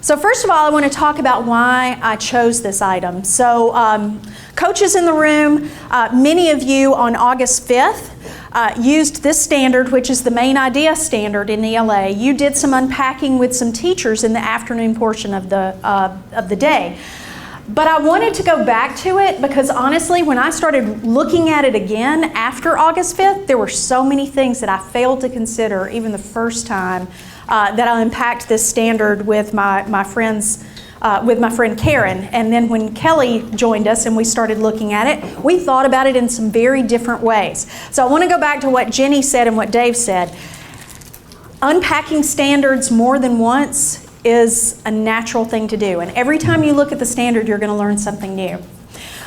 So first of all, I want to talk about why I chose this item. So coaches in the room, many of you on August 5th used this standard, which is the main idea standard in ELA. You did some unpacking with some teachers in the afternoon portion of the day. But I wanted to go back to it because honestly, when I started looking at it again after August 5th, there were so many things that I failed to consider even the first time that I unpacked this standard with my friends, with my friend Karen. And then when Kelly joined us and we started looking at it, we thought about it in some very different ways. So I want to go back to what Jenny said and what Dave said. Unpacking standards more than once is a natural thing to do. And every time you look at the standard, you're going to learn something new.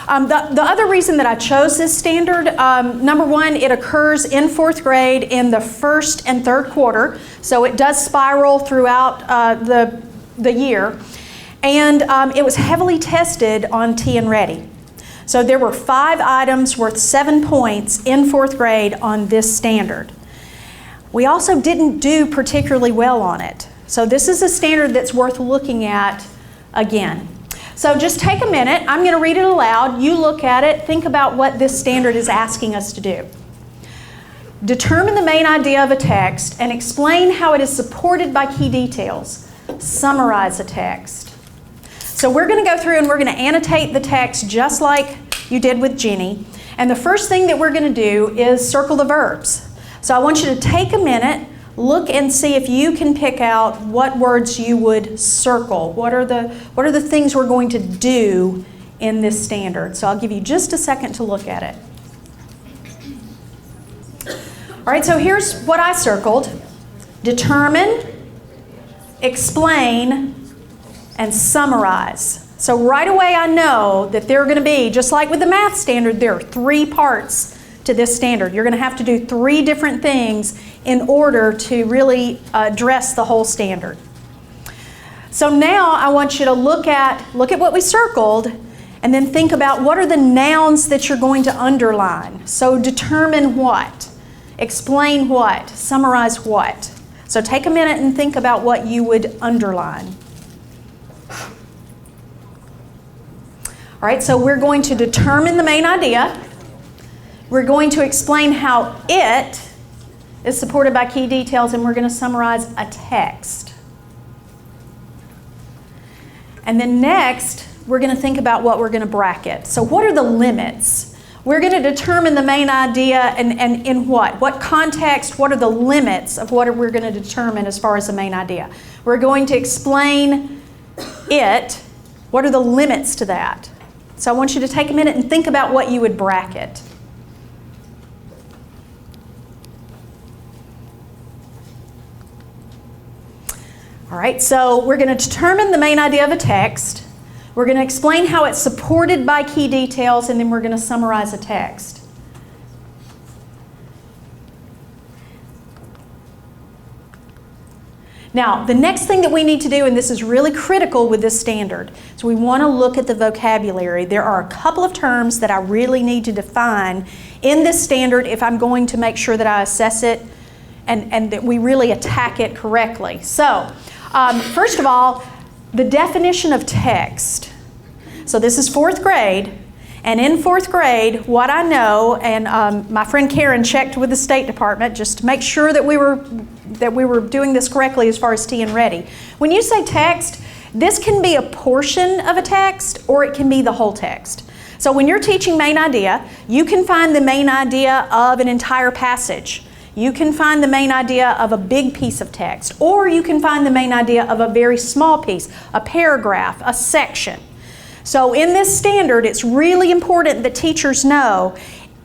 The other reason that I chose this standard, number one, it occurs in 4th grade in the 1st and 3rd quarter. So it does spiral throughout the year. And it was heavily tested on T and Ready. So there were 5 items worth 7 points in 4th grade on this standard. We also didn't do particularly well on it. So this is a standard that's worth looking at again. So just take a minute. I'm going to read it aloud. You look at it. Think about what this standard is asking us to do. Determine the main idea of a text and explain how it is supported by key details. Summarize a text. So we're going to go through and we're going to annotate the text just like you did with Jenny. And the first thing that we're going to do is circle the verbs. So I want you to take a minute, look and see if you can pick out what words you would circle. What are the things we're going to do in this standard? So I'll give you just a second to look at it. All right, so here's what I circled. Determine, explain, and summarize. So right away I know that there are going to be, just like with the math standard, there are 3 parts to this standard. You're going to have to do 3 different things in order to really address the whole standard. So now I want you to look at what we circled and then think about what are the nouns that you're going to underline. So determine what, explain what, summarize what. So take a minute and think about what you would underline. All right, so we're going to determine the main idea. We're going to explain how it is supported by key details, and we're going to summarize a text. And then next, we're going to think about what we're going to bracket. So what are the limits? We're going to determine the main idea and in what? What context, what are the limits of what we're going to determine as far as the main idea? We're going to explain it. What are the limits to that? So I want you to take a minute and think about what you would bracket. All right, so we're going to determine the main idea of a text. We're going to explain how it's supported by key details, and then we're going to summarize a text. Now, the next thing that we need to do, and this is really critical with this standard, is we want to look at the vocabulary. There are a couple of terms that I really need to define in this standard if I'm going to make sure that I assess it and that we really attack it correctly. So, first of all, the definition of text. So this is 4th grade, and in 4th grade, what I know, and my friend Karen checked with the State Department just to make sure that we were doing this correctly as far as T and Ready. When you say text, this can be a portion of a text or it can be the whole text. So when you're teaching main idea, you can find the main idea of an entire passage. You can find the main idea of a big piece of text, or you can find the main idea of a very small piece, a paragraph, a section. So in this standard, it's really important that teachers know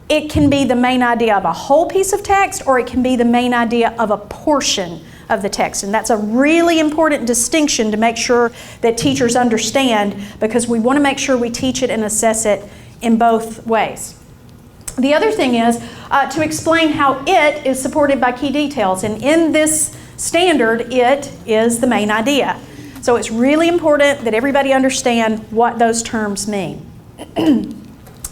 it can be the main idea of a whole piece of text, or it can be the main idea of a portion of the text. And that's a really important distinction to make sure that teachers understand, because we want to make sure we teach it and assess it in both ways. The other thing is to explain how it is supported by key details. And in this standard, it is the main idea. So it's really important that everybody understand what those terms mean.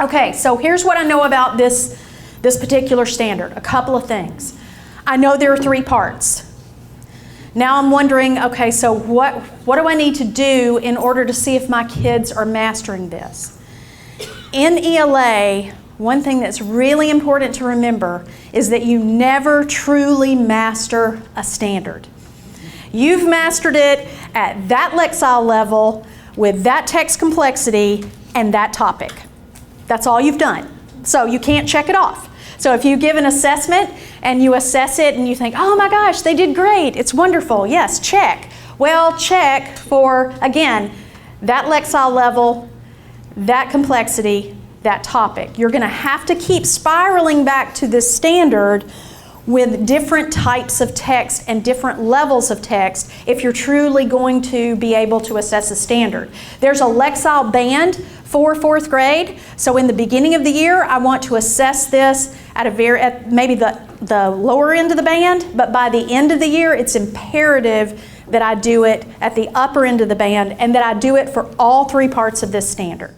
Okay, so here's what I know about this particular standard. A couple of things. I know there are 3 parts. Now I'm wondering, okay, so what do I need to do in order to see if my kids are mastering this? In ELA, one thing that's really important to remember is that you never truly master a standard. You've mastered it at that lexile level with that text complexity and that topic. That's all you've done. So you can't check it off. So if you give an assessment and you assess it and you think, oh my gosh, they did great, it's wonderful, yes, check. Well, check for, again, that lexile level, that complexity, that topic. You're going to have to keep spiraling back to this standard with different types of text and different levels of text if you're truly going to be able to assess a standard. There's a lexile band for 4th grade, so in the beginning of the year I want to assess this at maybe the lower end of the band, but by the end of the year it's imperative that I do it at the upper end of the band and that I do it for all 3 parts of this standard.